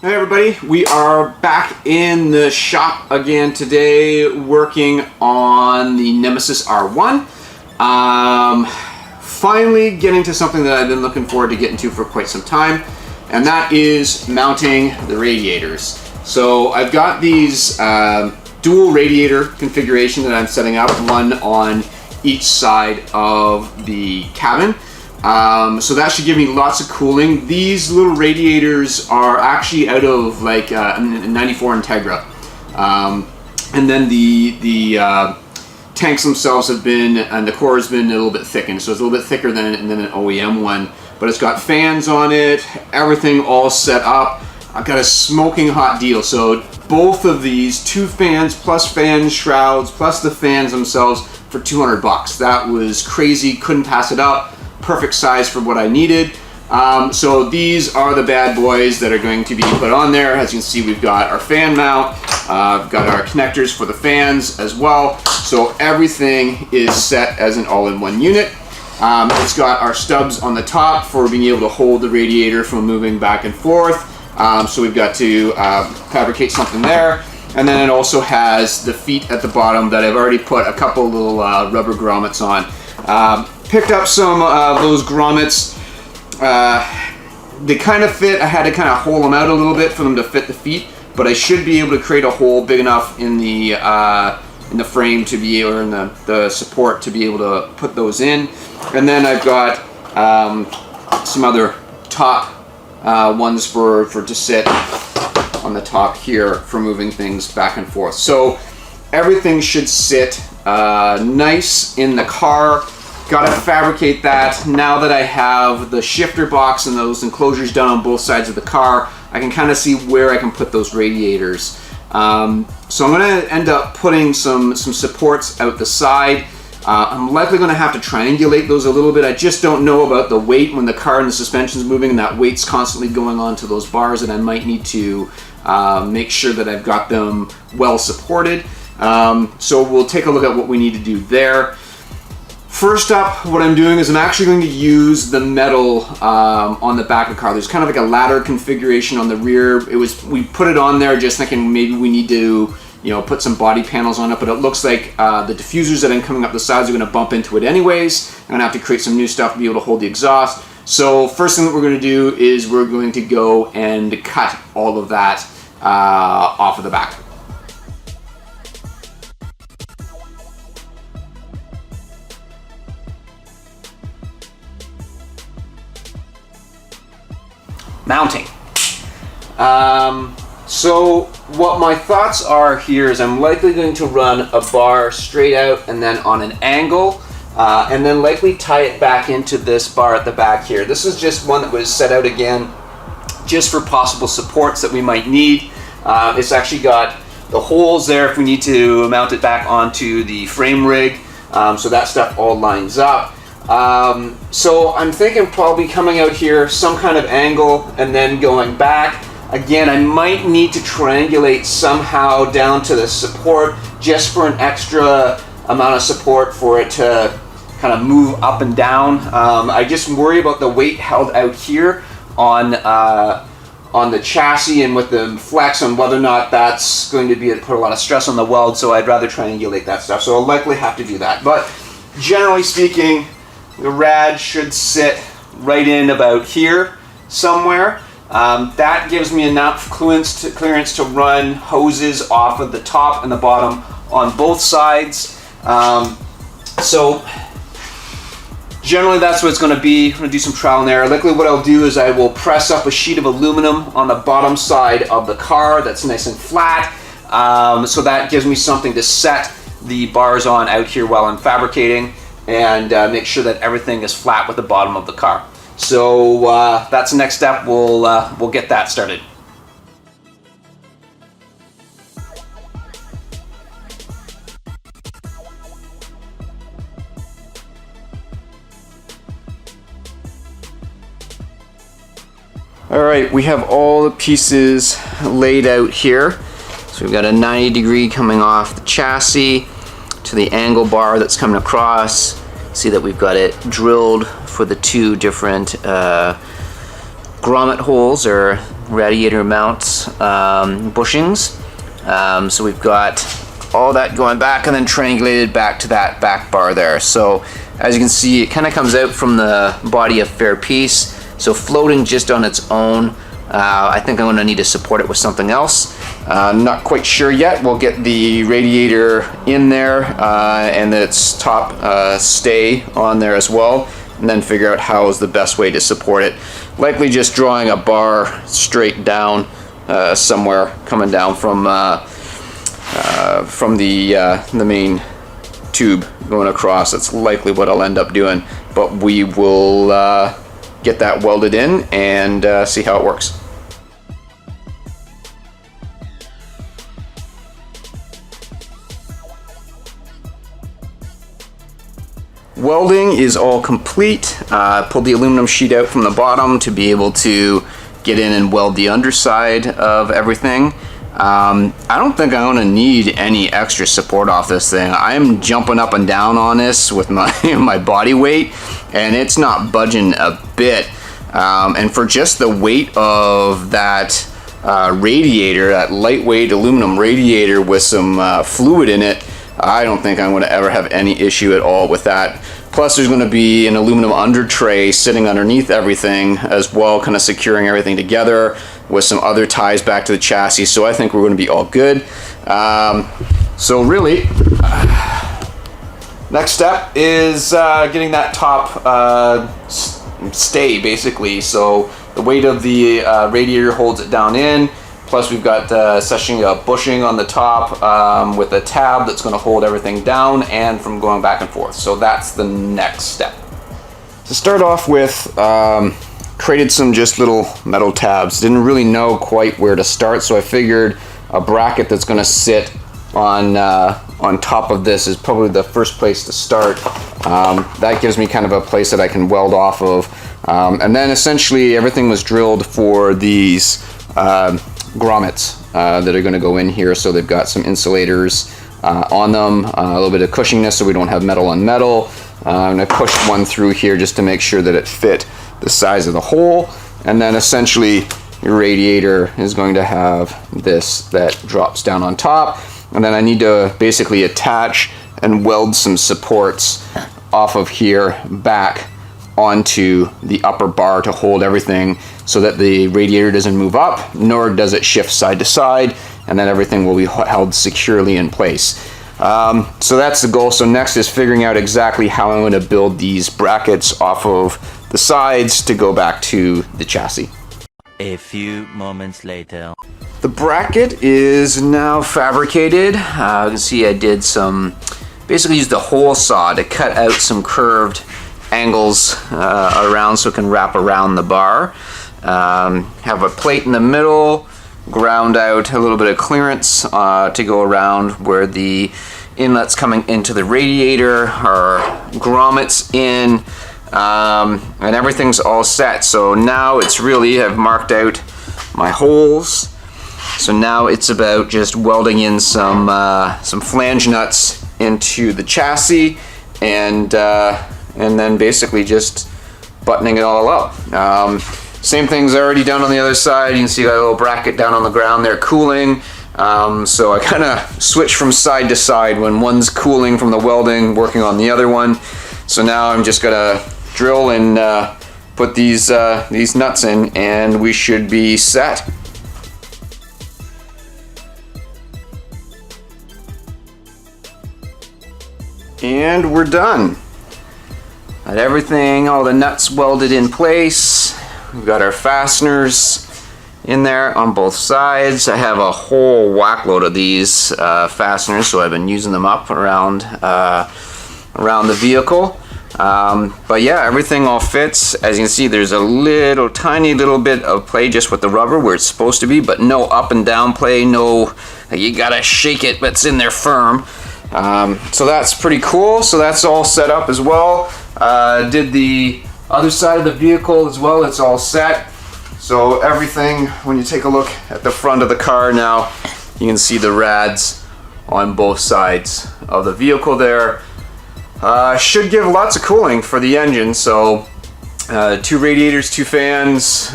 Hey everybody, we are back in the shop again today working on the Nemesis R1. Finally getting to something that I've been looking forward to getting to for quite some time, and that is mounting the radiators. So I've got these dual radiator configuration that I'm setting up, one on each side of the cabin. So that should give me lots of cooling. These little radiators are actually out of like a 94 Integra. And then the tanks themselves have been, and the core has been a little bit thickened. So it's a little bit thicker than an OEM one. But it's got fans on it, everything all set up. I've got a smoking hot deal. So both of these, 2 fans plus fan shrouds plus the fans themselves for 200 bucks. That was crazy, couldn't pass it up. Perfect size for what I needed. So these are the bad boys that are going to be put on there. As you can see, we've got our fan mount, we've got our connectors for the fans as well. So everything is set as an all-in-one unit. It's got our stubs on the top for being able to hold the radiator from moving back and forth. So we've got to fabricate something there. And then it also has the feet at the bottom that I've already put a couple little rubber grommets on. Picked up some of those grommets. They kind of fit. I had to kind of hole them out a little bit for them to fit the feet, but I should be able to create a hole big enough in the frame to be able, or in the support to be able to put those in. And then I've got some other top ones for to sit on the top here for moving things back and forth. So everything should sit nice in the car. Got to fabricate that. Now that I have the shifter box and those enclosures done on both sides of the car, I can kind of see where I can put those radiators. So I'm going to end up putting some supports out the side. I'm likely going to have to triangulate those a little bit. I just don't know about the weight when the car and the suspension is moving and that weight's constantly going onto those bars, and I might need to make sure that I've got them well supported. So we'll take a look at what we need to do there. First up, what I'm doing is I'm actually going to use the metal on the back of the car. There's kind of like a ladder configuration on the rear. We put it on there just thinking maybe we need to, put some body panels on it, but it looks like the diffusers that I'm coming up the sides are going to bump into it anyways. I'm going to have to create some new stuff to be able to hold the exhaust. So first thing that we're going to do is we're going to go and cut all of that off of the back. Mounting. So what my thoughts are here is I'm likely going to run a bar straight out and then on an angle, and then likely tie it back into this bar at the back here. This is just one that was set out again just for possible supports that we might need. It's actually got the holes there if we need to mount it back onto the frame rig, so that stuff all lines up. So I'm thinking probably coming out here some kind of angle and then going back. Again, I might need to triangulate somehow down to the support just for an extra amount of support for it to kind of move up and down. I just worry about the weight held out here on the chassis and with the flex, on whether or not that's going to put a lot of stress on the weld, so I'd rather triangulate that stuff. So I'll likely have to do that. But generally speaking, the rad should sit right in about here somewhere. That gives me enough clearance to run hoses off of the top and the bottom on both sides. So generally that's what it's going to be. I'm going to do some trial and error. Likely what I'll do is I will press up a sheet of aluminum on the bottom side of the car that's nice and flat. So that gives me something to set the bars on out here while I'm fabricating, and make sure that everything is flat with the bottom of the car. So that's the next step. We'll get that started. All right, we have all the pieces laid out here. So we've got a 90-degree coming off the chassis to the angle bar that's coming across. See that we've got it drilled for the 2 different grommet holes, or radiator mounts bushings. So we've got all that going back and then triangulated back to that back bar there. So as you can see, it kind of comes out from the body a fair piece. So floating just on its own, I think I'm going to need to support it with something else. Not quite sure yet. We'll get the radiator in there and its top stay on there as well, and then figure out how is the best way to support it. Likely just drawing a bar straight down somewhere coming down from the main tube going across. That's likely what I'll end up doing, but we will get that welded in and see how it works. Welding is all complete. Pulled the aluminum sheet out from the bottom to be able to get in and weld the underside of everything. I don't think I'm gonna need any extra support off this thing. I'm jumping up and down on this with my my body weight, and it's not budging a bit. And for just the weight of that radiator, that lightweight aluminum radiator with some fluid in it, I don't think I'm going to ever have any issue at all with that. Plus there's going to be an aluminum under tray sitting underneath everything as well, kind of securing everything together with some other ties back to the chassis. So I think we're going to be all good. So really, next step is getting that top stay basically. So the weight of the radiator holds it down in. Plus we've got essentially a bushing on the top with a tab that's going to hold everything down and from going back and forth. So that's the next step. To start off with, created some just little metal tabs. Didn't really know quite where to start, so I figured a bracket that's going to sit on top of this is probably the first place to start. That gives me kind of a place that I can weld off of. And then essentially everything was drilled for these grommets that are going to go in here. So they've got some insulators on them, a little bit of cushioniness so we don't have metal on metal. And I pushed one through here just to make sure that it fit the size of the hole. And then essentially your radiator is going to have this that drops down on top. And then I need to basically attach and weld some supports off of here back onto the upper bar to hold everything so that the radiator doesn't move up, nor does it shift side to side, and then everything will be held securely in place. So that's the goal. So next is figuring out exactly how I'm going to build these brackets off of the sides to go back to the chassis. A few moments later. The bracket is now fabricated. You can see I did basically used the hole saw to cut out some curved angles around so it can wrap around the bar. Have a plate in the middle, ground out a little bit of clearance to go around where the inlets coming into the radiator are grommets in, and everything's all set. So now it's really, I've marked out my holes. So now it's about just welding in some flange nuts into the chassis and then basically just buttoning it all up. Same thing's already done on the other side. You can see I got a little bracket down on the ground there cooling. So I kind of switch from side to side when one's cooling from the welding, working on the other one. So now I'm just gonna drill and put these nuts in, and we should be set. And we're done. Got everything, all the nuts welded in place. We've got our fasteners in there on both sides. I have a whole whack load of these fasteners, so I've been using them up around the vehicle. But yeah, everything all fits. As you can see, there's a tiny little bit of play just with the rubber where it's supposed to be, but no up and down play, no, you gotta shake it, but it's in there firm. So that's pretty cool. So that's all set up as well. Did the other side of the vehicle as well. It's all set. So everything, when you take a look at the front of the car now, you can see the rads on both sides of the vehicle there. Should give lots of cooling for the engine. So 2 radiators, 2 fans,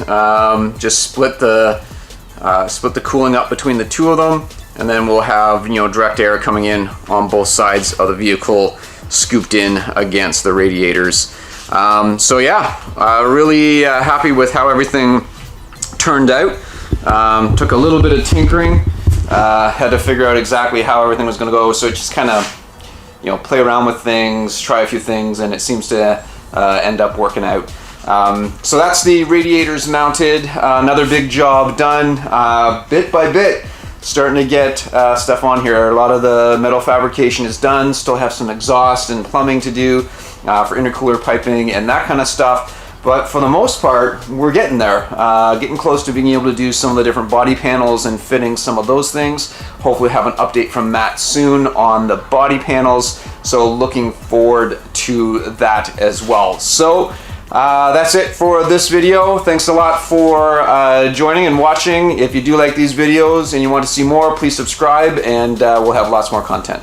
just split the split the cooling up between the two of them, and then we'll have, you know, direct air coming in on both sides of the vehicle, scooped in against the radiators. So yeah, really happy with how everything turned out. Took a little bit of tinkering, had to figure out exactly how everything was going to go, so just kind of, you know, play around with things, try a few things, and it seems to end up working out. So that's the radiators mounted. Another big job done, bit by bit. Starting to get stuff on here. A lot of the metal fabrication is done. Still have some exhaust and plumbing to do for intercooler piping and that kind of stuff. But for the most part, we're getting there. Getting close to being able to do some of the different body panels and fitting some of those things. Hopefully have an update from Matt soon on the body panels. So looking forward to that as well. So that's it for this video. Thanks a lot for joining and watching. If you do like these videos and you want to see more, please subscribe, and we'll have lots more content.